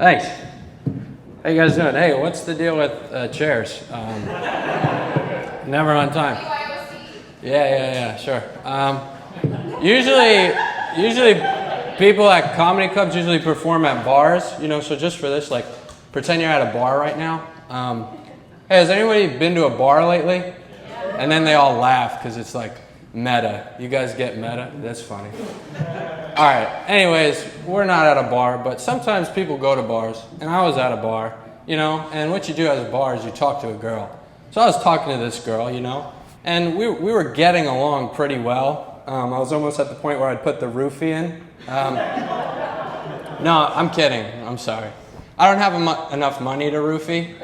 Thanks. How you guys doing? Hey, what's the deal with chairs? Never on time. Yeah, sure. Usually people at comedy clubs usually perform at bars, so just for this, like, pretend you're at a bar right now. Hey, has anybody been to a bar lately? And then they all laugh because it's like meta. You guys get meta? That's funny. All right, anyways, we're not at a bar, but sometimes people go to bars, and I was at a bar, and what you do at a bar is you talk to a girl. So I was talking to this girl, and we were getting along pretty well. I was almost at the point where I'd put the roofie in. No, I'm kidding. I'm sorry. I don't have enough money to roofie.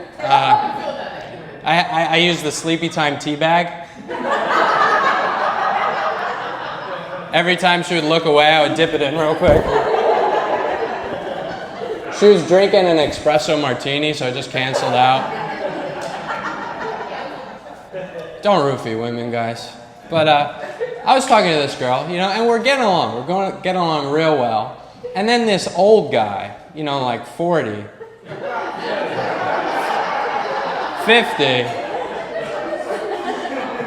I use the Sleepy Time tea bag. Every time she would look away, I would dip it in real quick. She was drinking an espresso martini, so I just canceled out. Don't roofie women, guys. But I was talking to this girl, and we're getting along. We're going to get along real well. And then this old guy, like 40, 50.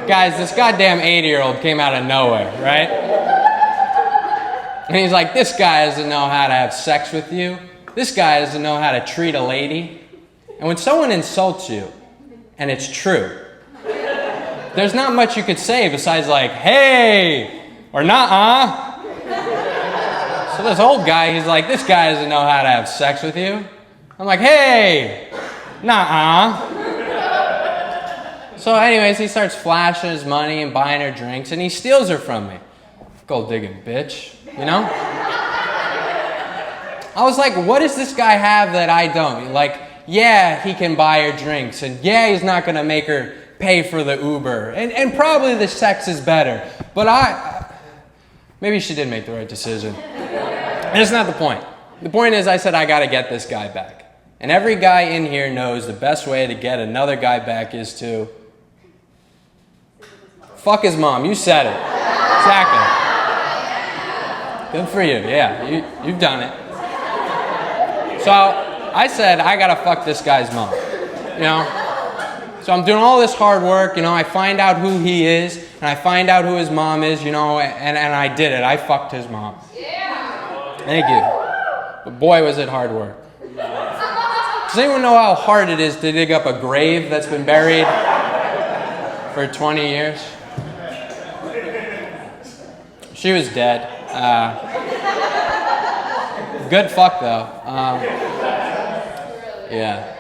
Guys, this goddamn 80-year-old came out of nowhere, right? And he's like, this guy doesn't know how to have sex with you. This guy doesn't know how to treat a lady. And when someone insults you, and it's true, there's not much you could say besides like, hey, or nah-uh. So this old guy, he's like, this guy doesn't know how to have sex with you. I'm like, hey, nah-uh. So anyways, he starts flashing his money and buying her drinks, and he steals her from me. Gold digging bitch, I was like, what does this guy have that I don't? Like, yeah, he can buy her drinks, and yeah, he's not going to make her pay for the Uber, and probably the sex is better. But maybe she did make the right decision. And it's not the point. The point is, I said, I got to get this guy back. And every guy in here knows the best way to get another guy back is to fuck his mom. You said it. Exactly. Good for you. Yeah, you've done it. So I said, I gotta fuck this guy's mom. So I'm doing all this hard work. I find out who he is, and I find out who his mom is. And I did it. I fucked his mom. Yeah. Thank you. But boy, was it hard work. Does anyone know how hard it is to dig up a grave that's been buried for 20 years? She was dead. Good fuck though. Yeah.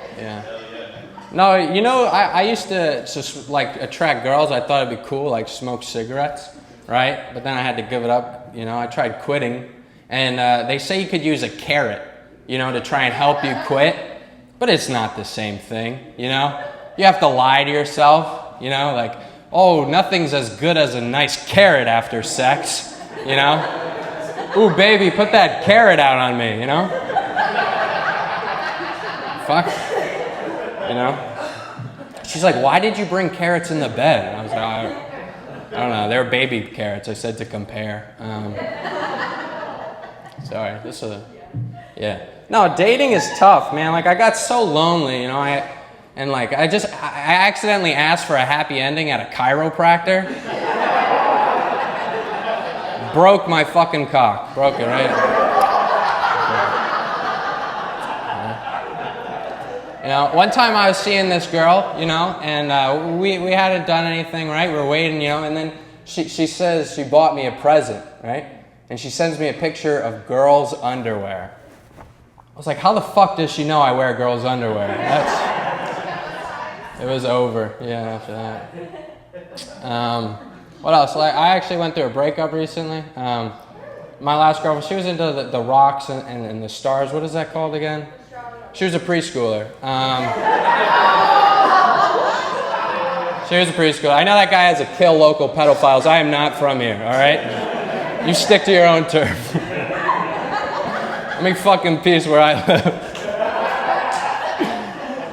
No, I used to just like attract girls. I thought it'd be cool, like smoke cigarettes, right? But then I had to give it up. I tried quitting, and they say you could use a carrot, to try and help you quit. But it's not the same thing, You have to lie to yourself, like, oh, nothing's as good as a nice carrot after sex, Ooh, baby, put that carrot out on me, Fuck. She's like, why did you bring carrots in the bed? And I was like, I don't know, they were baby carrots. I said to compare. Sorry, yeah. No, dating is tough, man. Like, I got so lonely, I accidentally asked for a happy ending at a chiropractor. Broke my fucking cock. Broke it, right? One time I was seeing this girl, and we hadn't done anything, right? We were waiting, and then she says she bought me a present, right? And she sends me a picture of girls' underwear. I was like, how the fuck does she know I wear girls' underwear? It was over, after that. What else? I actually went through a breakup recently. My last girlfriend, she was into the rocks and the stars. What is that called again? She was a preschooler. She was a preschooler. I know that guy has to kill local pedophiles. I am not from here, all right? You stick to your own turf. Let me fucking peace where I live.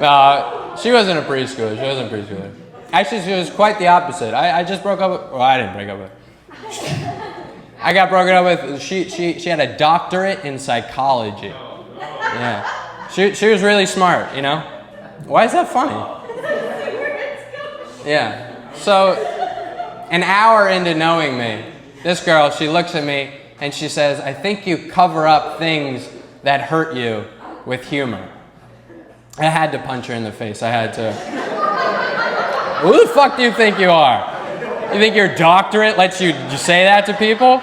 No, she wasn't a preschooler. Actually, she was quite the opposite. I just broke up with... Well, I didn't break up with her. I got broken up with... She had a doctorate in psychology. Yeah. She was really smart, you know? Why is that funny? Yeah. So, an hour into knowing me, this girl, she looks at me and she says, I think you cover up things that hurt you with humor. I had to punch her in the face. I had to. Who the fuck do you think you are? You think your doctorate lets you say that to people?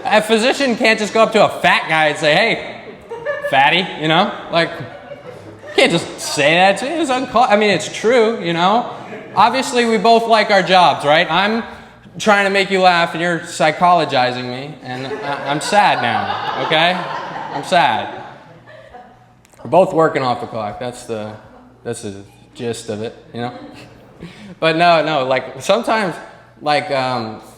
A physician can't just go up to a fat guy and say, hey, fatty, you know? Like, you can't just say that to you. It's I mean, it's true, you know? Obviously, we both like our jobs, right? I'm trying to make you laugh and you're psychologizing me, and I'm sad now, okay? I'm sad. We're both working off the clock. That's the gist of it, you know? But no, like sometimes, like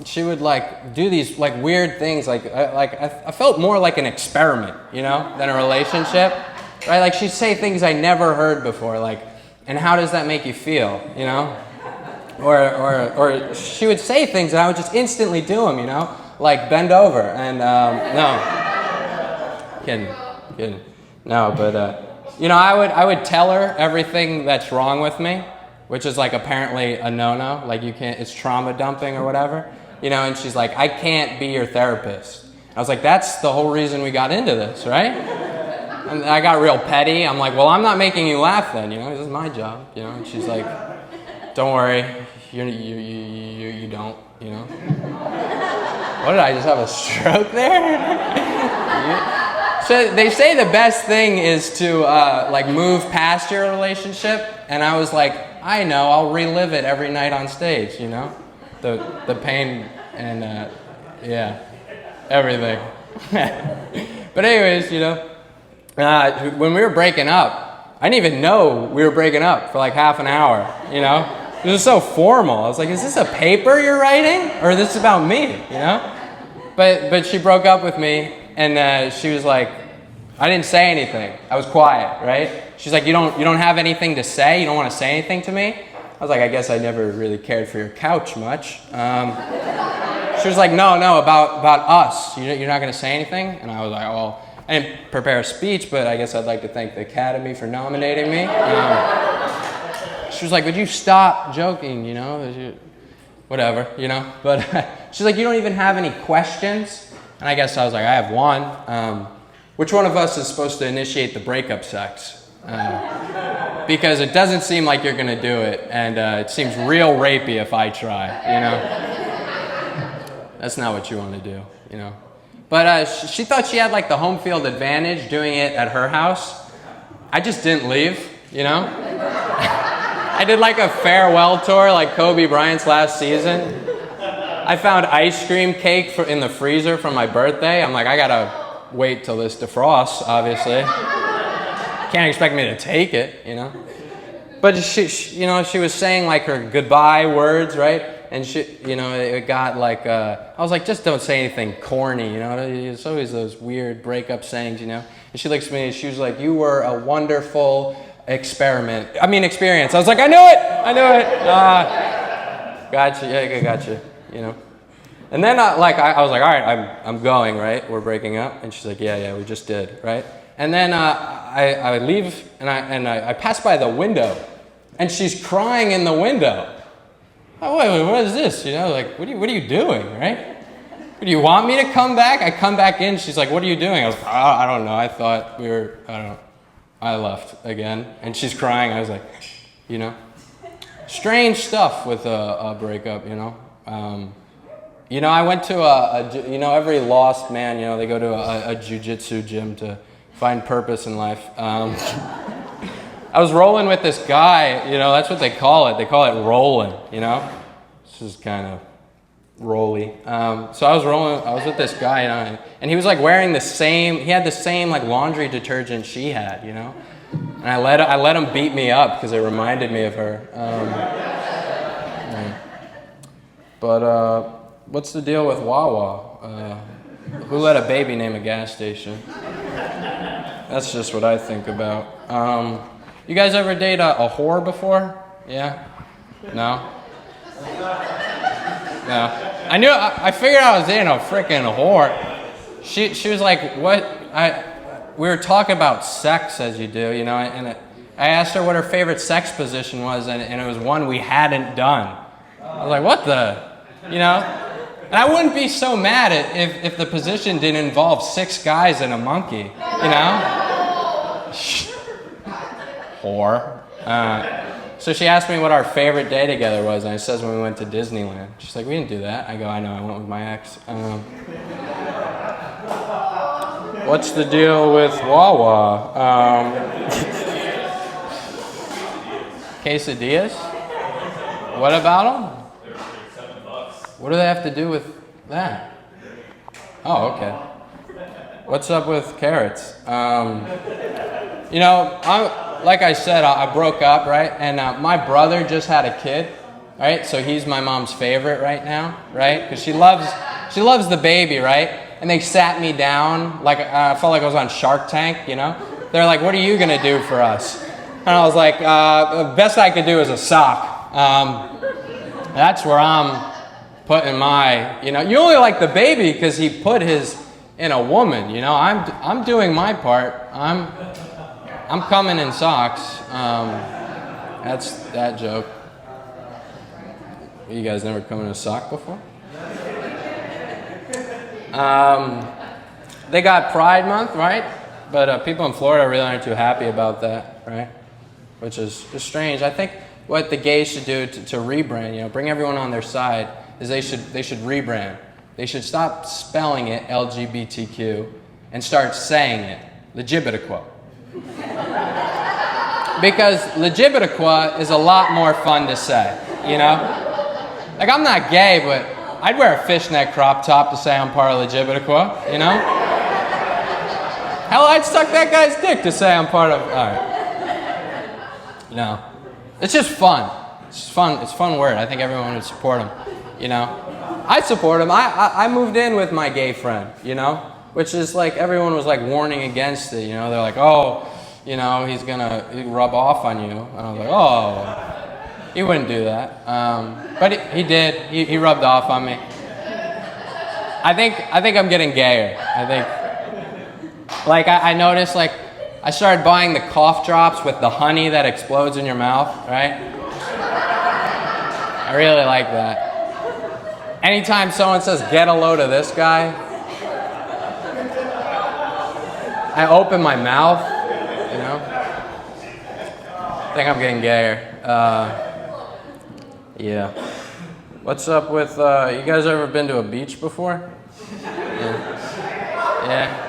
she would like do these like weird things. Like I felt more like an experiment, you know, than a relationship, right? Like she'd say things I never heard before, like, and how does that make you feel, you know? Or she would say things and I would just instantly do them, you know, like bend over and no, kidding, no, but you know, I would tell her everything that's wrong with me, which is like apparently a no-no, like you can't, it's trauma dumping or whatever, you know, and she's like, I can't be your therapist. I was like, that's the whole reason we got into this, right? And I got real petty. I'm like, well, I'm not making you laugh then, you know, this is my job, you know, and she's like, don't worry, you don't, you know. What, did I just have a stroke there? So they say the best thing is to like move past your relationship, and I was like, I know, I'll relive it every night on stage, you know, the pain and yeah, everything. But anyways, you know, when we were breaking up, I didn't even know we were breaking up for like half an hour, you know. It was so formal. I was like, is this a paper you're writing, or is this about me, you know? But she broke up with me. And she was like, I didn't say anything. I was quiet, right? She's like, you don't have anything to say? You don't want to say anything to me? I was like, I guess I never really cared for your couch much. She was like, no, about us. You're not going to say anything? And I was like, well, I didn't prepare a speech, but I guess I'd like to thank the Academy for nominating me. She was like, would you stop joking, you know? Whatever, you know? But she's like, you don't even have any questions? And I guess I was like, I have one. Which one of us is supposed to initiate the breakup sex? Because it doesn't seem like you're going to do it, and it seems real rapey if I try, you know? That's not what you want to do, you know? But she thought she had like the home field advantage doing it at her house. I just didn't leave, you know? I did like a farewell tour like Kobe Bryant's last season. I found ice cream cake in the freezer from my birthday. I'm like, I gotta wait till this defrosts, obviously. Can't expect me to take it, you know. But she you know, she was saying like her goodbye words, right? And she, you know, it got like, I was like, just don't say anything corny, you know. It's always those weird breakup sayings, you know. And she looks at me and she was like, you were a wonderful experience. I was like, I knew it. Gotcha, yeah, I gotcha. You know, and then I was like, all right, I'm going, right? We're breaking up, and she's like, yeah, we just did, right? And then I leave, and I pass by the window, and she's crying in the window. Oh, wait, what is this? You know, like, what are you doing, right? Do you want me to come back? I come back in. She's like, what are you doing? I was like, I don't know. I thought we were. I don't know. I left again, and she's crying. I was like, you know, strange stuff with a breakup, you know. You know, I went to you know, every lost man, you know, they go to a jiu-jitsu gym to find purpose in life. I was rolling with this guy, you know, that's what they call it. They call it rolling, you know. This is kind of rolly. So I was with this guy, you know, and he was like wearing he had the same like laundry detergent she had, you know. And I let him beat me up because it reminded me of her. But what's the deal with Wawa? Who let a baby name a gas station? That's just what I think about. You guys ever date a whore before? Yeah? No? No. I figured I was dating a freaking whore. She was like, what? we were talking about sex, as you do, you know, and I asked her what her favorite sex position was, and it was one we hadn't done. I was like, what the, you know? And I wouldn't be so mad if the position didn't involve 6 guys and a monkey, you know? Whore. So she asked me what our favorite day together was, and I says when we went to Disneyland. She's like, we didn't do that. I go, I know, I went with my ex. What's the deal with Wawa? Quesadillas? What about them? What do they have to do with that? Oh, okay. What's up with carrots? You know, like I said, I broke up, right? And my brother just had a kid, right? So he's my mom's favorite right now, right? Because she loves the baby, right? And they sat me down, like I felt like I was on Shark Tank, you know? They're like, what are you gonna do for us? And I was like, the best I could do is a sock. That's where I'm putting my, you know, you only like the baby because he put his in a woman, you know? I'm doing my part. I'm coming in socks. That's that joke. You guys never come in a sock before? They got Pride Month, right? But people in Florida really aren't too happy about that, right? Which is strange. I think what the gays should do to rebrand, you know, bring everyone on their side, is they should rebrand. They should stop spelling it LGBTQ and start saying it legibitiqua. Because legibitiqua is a lot more fun to say, you know? Like, I'm not gay, but I'd wear a fishnet crop top to say I'm part of legibitiqua, you know? Hell, I'd suck that guy's dick to say I'm part of, all right. No. It's just fun. It's fun. It's a fun word. I think everyone would support him, you know? I'd support him. I moved in with my gay friend, you know? Which is like, everyone was like warning against it, you know? They're like, oh, you know, he's gonna rub off on you. And I was like, oh, he wouldn't do that. But he did. He rubbed off on me. I think I'm getting gayer. I think, like, I noticed, like, I started buying the cough drops with the honey that explodes in your mouth, right? I really like that. Anytime someone says, get a load of this guy, I open my mouth, you know? I think I'm getting gayer. Yeah. What's up with, you guys ever been to a beach before? Yeah.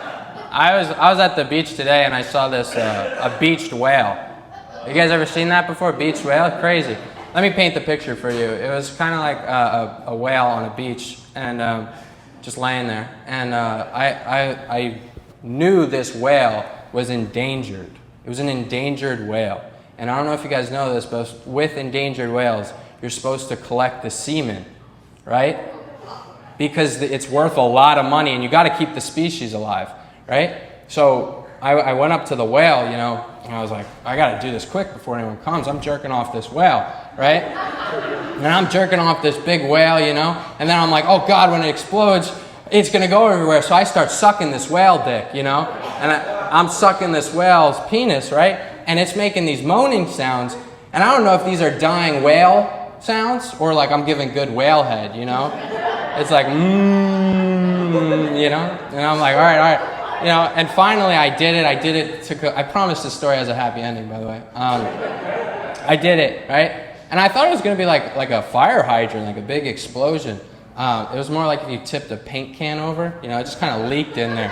I was at the beach today and I saw this, a beached whale. You guys ever seen that before? Beached whale? Crazy. Let me paint the picture for you. It was kind of like a whale on a beach and just laying there. And I knew this whale was endangered. It was an endangered whale. And I don't know if you guys know this, but with endangered whales, you're supposed to collect the semen, right? Because it's worth a lot of money and you got to keep the species alive, right? So I went up to the whale, you know, and I was like, I got to do this quick before anyone comes. I'm jerking off this whale, right? And I'm jerking off this big whale, you know, and then I'm like, oh God, when it explodes, it's going to go everywhere. So I start sucking this whale dick, you know, and I'm sucking this whale's penis, right? And it's making these moaning sounds. And I don't know if these are dying whale sounds or like I'm giving good whale head, you know? It's like, you know? And I'm like, all right. You know, and finally I did it. I promised this story has a happy ending, by the way. I did it, right? And I thought it was going to be like a fire hydrant, like a big explosion. It was more like if you tipped a paint can over, you know, it just kind of leaked in there.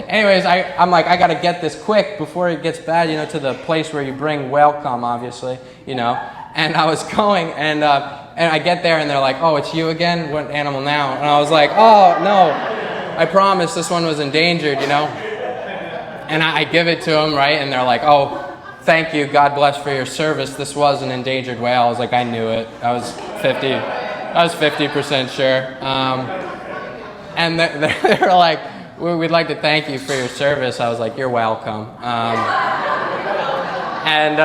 Anyways, I'm like, I got to get this quick before it gets bad, you know, to the place where you bring whale cum, obviously, you know. And I was going, and I get there, and they're like, oh, it's you again? What animal now? And I was like, oh, no. I promise this one was endangered, you know. And I give it to them, right? And they're like, oh, thank you, God bless for your service. This was an endangered whale. I was like, I knew it. I was 50% sure. And they're like, we'd like to thank you for your service. I was like, you're welcome. And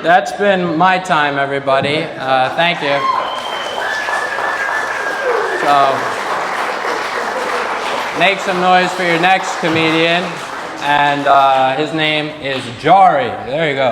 that's been my time, everybody. Thank you. So. Make some noise for your next comedian. And his name is Jari. There you go.